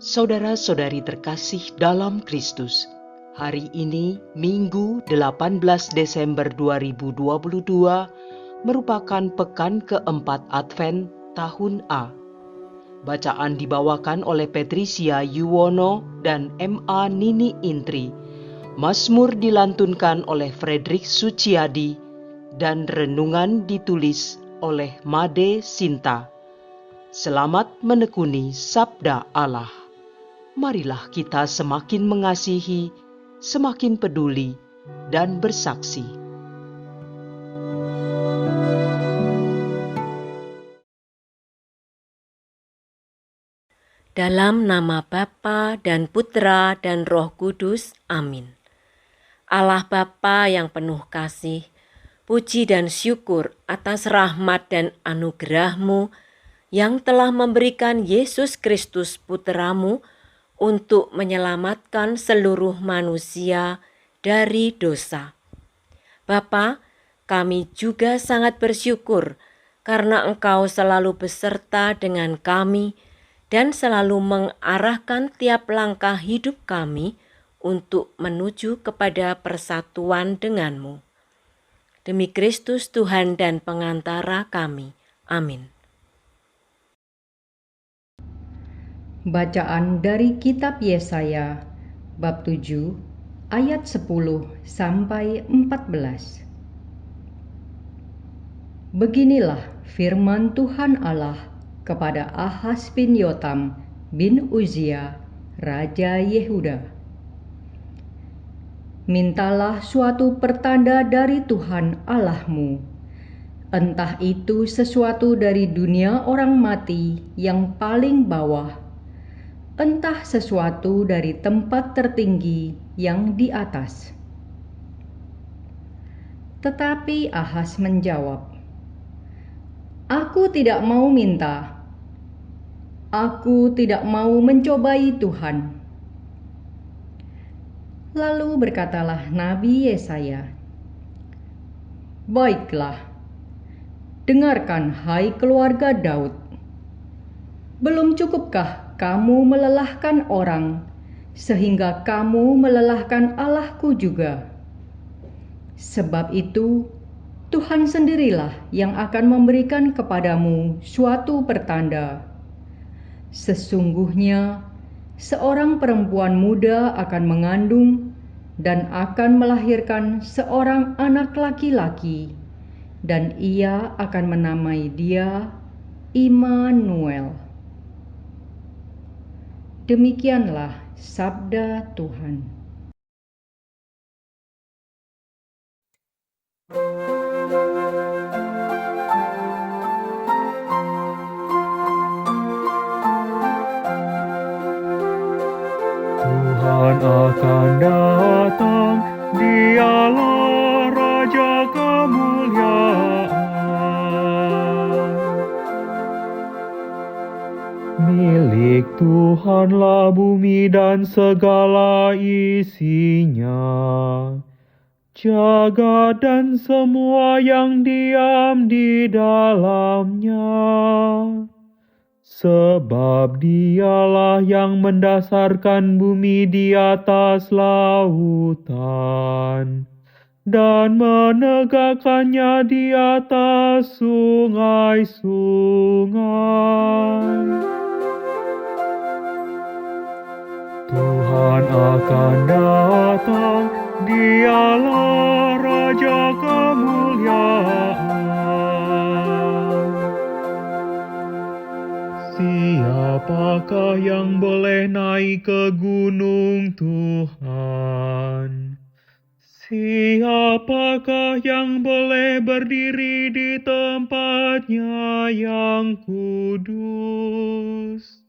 Saudara-saudari terkasih dalam Kristus, hari ini Minggu 18 Desember 2022 merupakan pekan keempat Advent tahun A. Bacaan dibawakan oleh Patricia Yuwono dan M.A. Nini Intri. Mazmur dilantunkan oleh Fredrik Suciadi dan renungan ditulis oleh Made Sinta. Selamat menekuni Sabda Allah. Marilah kita semakin mengasihi, semakin peduli, dan bersaksi. Dalam nama Bapa dan Putra dan Roh Kudus, amin. Allah Bapa yang penuh kasih, puji dan syukur atas rahmat dan anugerah-Mu yang telah memberikan Yesus Kristus Putra-Mu untuk menyelamatkan seluruh manusia dari dosa. Bapa, kami juga sangat bersyukur karena Engkau selalu beserta dengan kami dan selalu mengarahkan tiap langkah hidup kami untuk menuju kepada persatuan denganmu. Demi Kristus Tuhan dan pengantara kami. Amin. Bacaan dari kitab Yesaya bab 7 ayat 10 sampai 14. Beginilah firman Tuhan Allah kepada Ahaz bin Yotam bin Uzia, Raja Yehuda. Mintalah suatu pertanda dari Tuhan Allahmu, entah itu sesuatu dari dunia orang mati yang paling bawah, entah sesuatu dari tempat tertinggi yang di atas. Tetapi Ahaz menjawab, "Aku tidak mau minta. Aku tidak mau mencobai Tuhan." Lalu berkatalah Nabi Yesaya, "Baiklah, dengarkan hai keluarga Daud. Belum cukupkah kamu melelahkan orang, sehingga kamu melelahkan Allahku juga? Sebab itu, Tuhan sendirilah yang akan memberikan kepadamu suatu pertanda. Sesungguhnya, seorang perempuan muda akan mengandung dan akan melahirkan seorang anak laki-laki, dan ia akan menamai dia Immanuel." Demikianlah sabda Tuhan. Tuhan akan datang, Dialah Raja kemuliaan. Milik Tuhanlah bumi dan segala isinya, jagat dan semua yang diam di dalamnya. Sebab Dialah yang mendasarkan bumi di atas lautan dan menegakkannya di atas sungai-sungai. Tuhan akan datang, Dialah Raja kemuliaan. Siapakah yang boleh naik ke gunung Tuhan? Siapakah yang boleh berdiri di tempatnya yang kudus?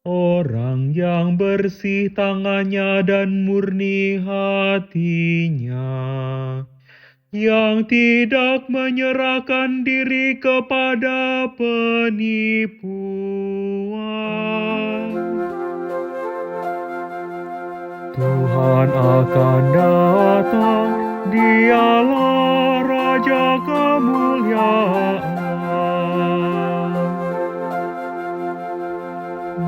Orang yang bersih tangannya dan murni hatinya, yang tidak menyerahkan diri kepada penipuan. Tuhan akan datang, Dialah Raja kemuliaan.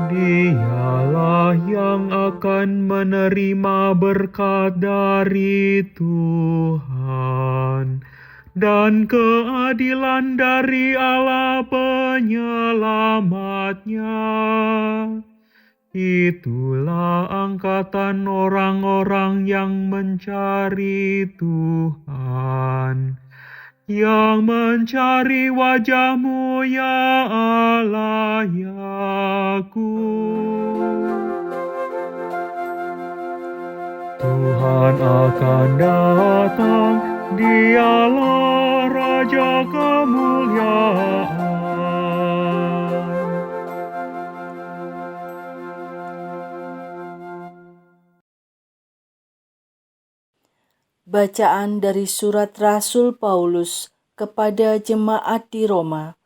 Dialah akan menerima berkat dari Tuhan dan keadilan dari Allah penyelamatnya. Itulah angkatan orang-orang yang mencari Tuhan, yang mencari wajah-Mu ya Allah Yakub. Tuhan akan datang, Dialah Raja kemuliaan. Bacaan dari surat Rasul Paulus kepada jemaat di Roma,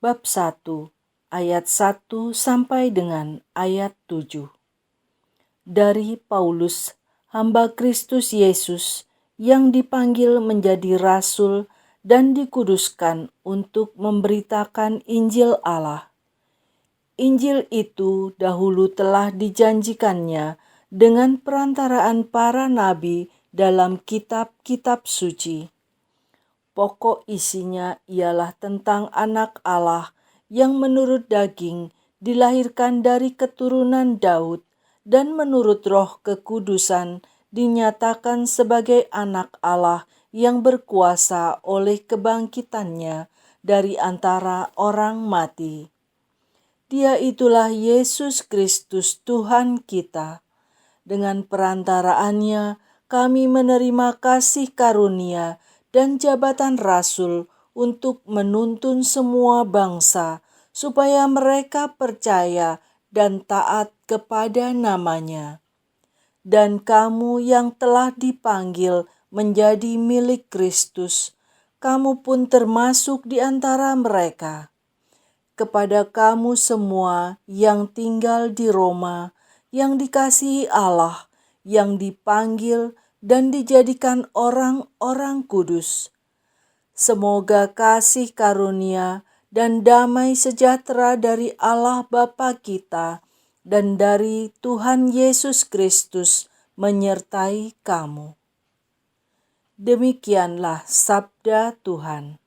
bab 1, ayat 1 sampai dengan ayat 7. Dari Paulus, hamba Kristus Yesus, yang dipanggil menjadi rasul dan dikuduskan untuk memberitakan Injil Allah. Injil itu dahulu telah dijanjikannya dengan perantaraan para nabi dalam kitab-kitab suci. Pokok isinya ialah tentang anak Allah yang menurut daging dilahirkan dari keturunan Daud dan menurut roh kekudusan dinyatakan sebagai anak Allah yang berkuasa oleh kebangkitannya dari antara orang mati. Dia itulah Yesus Kristus Tuhan kita. Dengan perantaraannya kami menerima kasih karunia dan jabatan rasul untuk menuntun semua bangsa supaya mereka percaya dan taat kepada namanya. Dan kamu yang telah dipanggil menjadi milik Kristus, kamu pun termasuk di antara mereka. Kepada kamu semua yang tinggal di Roma, yang dikasihi Allah, yang dipanggil dan dijadikan orang-orang kudus. Semoga kasih karunia dan damai sejahtera dari Allah Bapa kita dan dari Tuhan Yesus Kristus menyertai kamu. Demikianlah sabda Tuhan.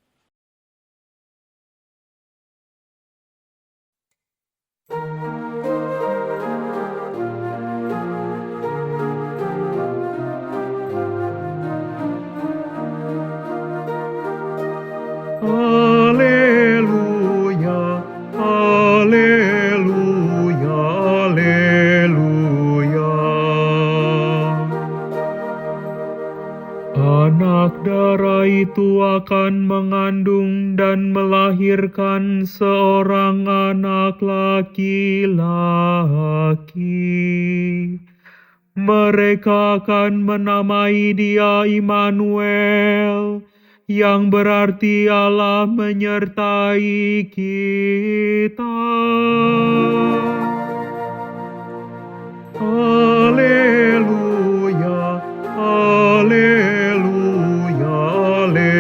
Haleluya, haleluya, haleluya. Anak darah itu akan mengandung dan melahirkan seorang anak laki-laki. Mereka akan menamai dia Immanuel, yang berarti Allah menyertai kita. Haleluya, haleluya, haleluya.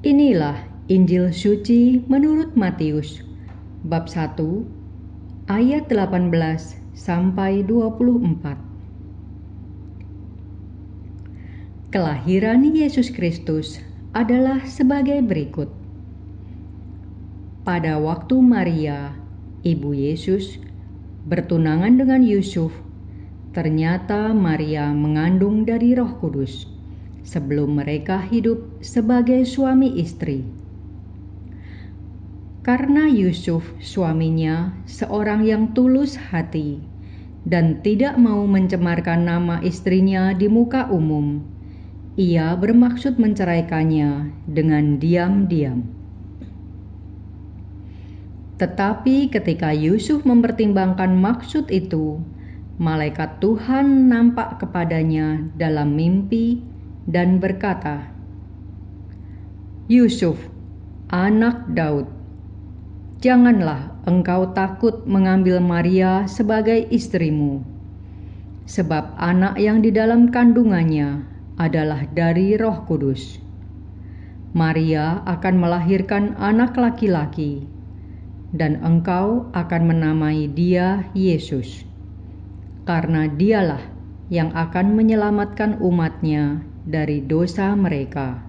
Inilah Injil suci menurut Matius, bab 1, ayat 18 sampai 24. Kelahiran Yesus Kristus adalah sebagai berikut. Pada waktu Maria, ibu Yesus, bertunangan dengan Yusuf, ternyata Maria mengandung dari Roh Kudus sebelum mereka hidup sebagai suami istri. Karena Yusuf suaminya seorang yang tulus hati dan tidak mau mencemarkan nama istrinya di muka umum, ia bermaksud menceraikannya dengan diam-diam. Tetapi ketika Yusuf mempertimbangkan maksud itu, malaikat Tuhan nampak kepadanya dalam mimpi dan berkata, "Yusuf, anak Daud, janganlah engkau takut mengambil Maria sebagai istrimu, sebab anak yang di dalam kandungannya adalah dari Roh Kudus. Maria akan melahirkan anak laki-laki, dan engkau akan menamai dia Yesus, karena dialah yang akan menyelamatkan umatnya dari dosa mereka.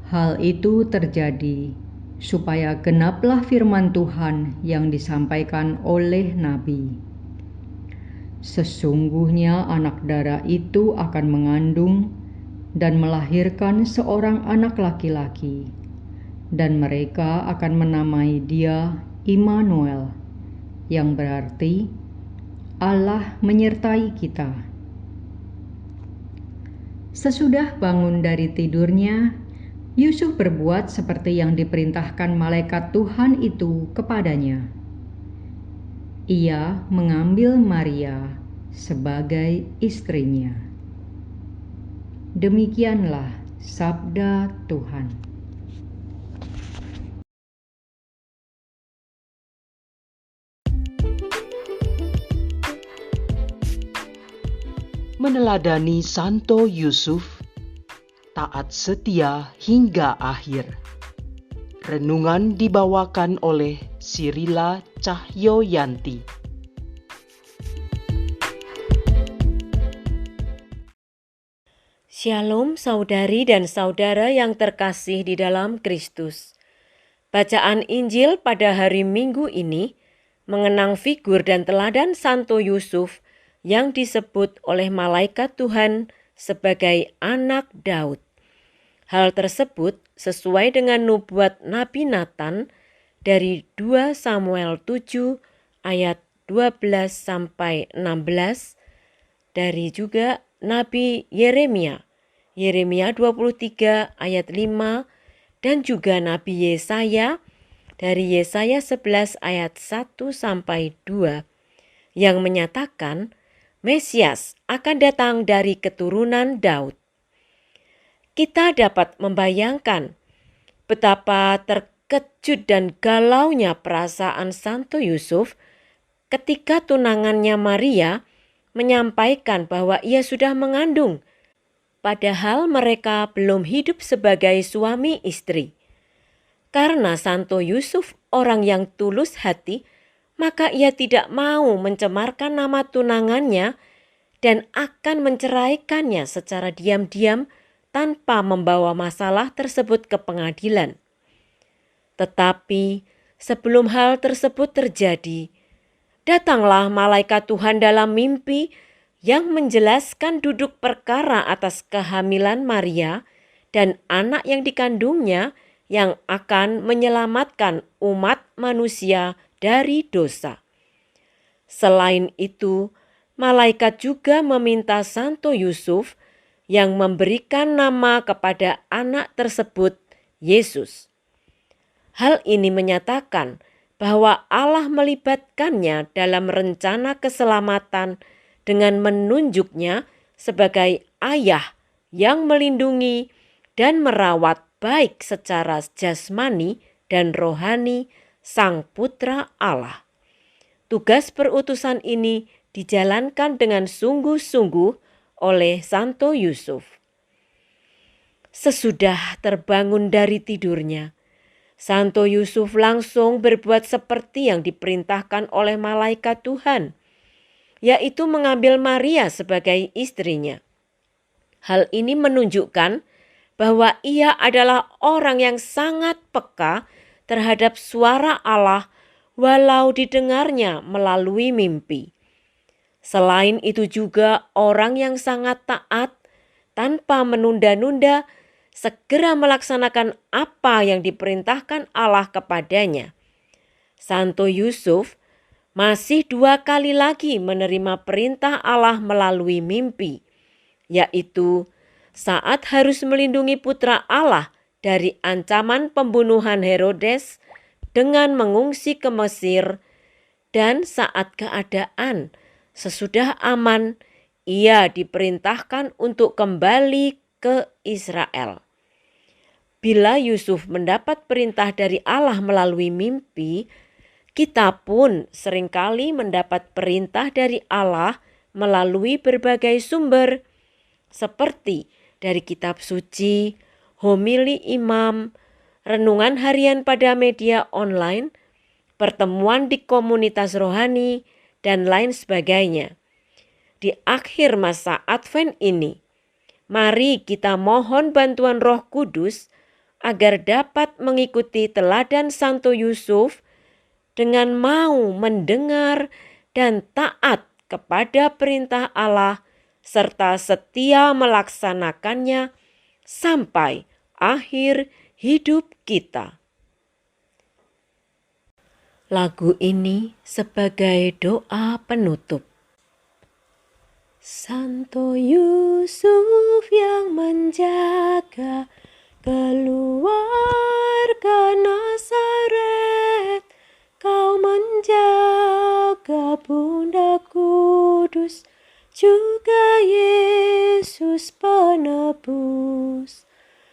Hal itu terjadi supaya genaplah firman Tuhan yang disampaikan oleh Nabi. Sesungguhnya anak darah itu akan mengandung dan melahirkan seorang anak laki-laki, dan mereka akan menamai dia Immanuel, yang berarti Allah menyertai kita. Sesudah bangun dari tidurnya, Yusuf berbuat seperti yang diperintahkan malaikat Tuhan itu kepadanya. Ia mengambil Maria sebagai istrinya. Demikianlah sabda Tuhan. Meneladani Santo Yusuf, taat setia hingga akhir. Renungan dibawakan oleh Sirila Cahyoyanti. Shalom saudari dan saudara yang terkasih di dalam Kristus. Bacaan Injil pada hari Minggu ini mengenang figur dan teladan Santo Yusuf yang disebut oleh malaikat Tuhan sebagai anak Daud. Hal tersebut sesuai dengan nubuat Nabi Nathan dari 2 Samuel 7 ayat 12 sampai 16, dari juga Nabi Yeremia 23 ayat 5, dan juga Nabi Yesaya dari Yesaya 11 ayat 1 sampai 2 yang menyatakan Mesias akan datang dari keturunan Daud. Kita dapat membayangkan betapa terkejut dan galaunya perasaan Santo Yusuf ketika tunangannya Maria menyampaikan bahwa ia sudah mengandung, padahal mereka belum hidup sebagai suami istri. Karena Santo Yusuf orang yang tulus hati, maka ia tidak mau mencemarkan nama tunangannya dan akan menceraikannya secara diam-diam tanpa membawa masalah tersebut ke pengadilan. Tetapi sebelum hal tersebut terjadi, datanglah malaikat Tuhan dalam mimpi yang menjelaskan duduk perkara atas kehamilan Maria dan anak yang dikandungnya yang akan menyelamatkan umat manusia dari dosa. Selain itu, malaikat juga meminta Santo Yusuf yang memberikan nama kepada anak tersebut Yesus. Hal ini menyatakan bahwa Allah melibatkannya dalam rencana keselamatan dengan menunjuknya sebagai ayah yang melindungi dan merawat baik secara jasmani dan rohani Sang Putra Allah. Tugas perutusan ini dijalankan dengan sungguh-sungguh oleh Santo Yusuf. Sesudah terbangun dari tidurnya, Santo Yusuf langsung berbuat seperti yang diperintahkan oleh malaikat Tuhan, yaitu mengambil Maria sebagai istrinya. Hal ini menunjukkan bahwa ia adalah orang yang sangat peka terhadap suara Allah walau didengarnya melalui mimpi. Selain itu juga orang yang sangat taat tanpa menunda-nunda segera melaksanakan apa yang diperintahkan Allah kepadanya. Santo Yusuf masih 2 kali lagi menerima perintah Allah melalui mimpi, yaitu saat harus melindungi putra Allah dari ancaman pembunuhan Herodes dengan mengungsi ke Mesir, dan saat keadaan sesudah aman, ia diperintahkan untuk kembali ke Israel. Bila Yusuf mendapat perintah dari Allah melalui mimpi, kita pun seringkali mendapat perintah dari Allah melalui berbagai sumber, seperti dari kitab suci, homili imam, renungan harian pada media online, pertemuan di komunitas rohani, dan lain sebagainya. Di akhir masa Advent ini, mari kita mohon bantuan Roh Kudus agar dapat mengikuti teladan Santo Yusuf dengan mau mendengar dan taat kepada perintah Allah serta setia melaksanakannya sampai akhir hidup kita. Lagu ini sebagai doa penutup. Santo Yusuf yang menjaga keluarga Nazaret, kau menjaga Bunda Kudus, juga Yesus penebus.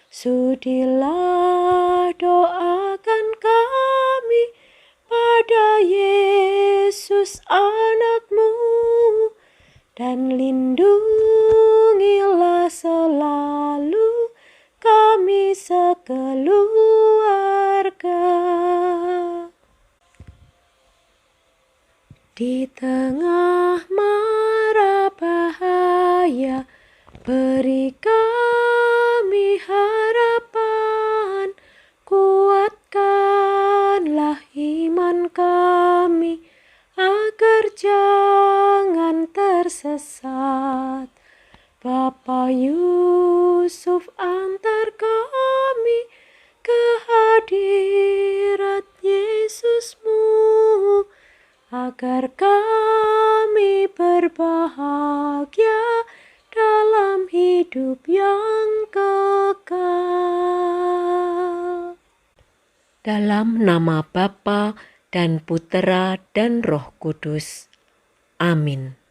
Sudilah doakan kami pada Yesus anakmu, dan lindungilah selalu kami sekeluarga. Di tengah mara bahaya, beri kami harapan, kuatkanlah iman kami, agar jangan tersesat. Bapa Yusuf, antar kami ke hadirat Yesusmu, agar kami berbahagia dalam hidup yang kekal. Dalam nama Bapa dan Putera dan Roh Kudus. Amin.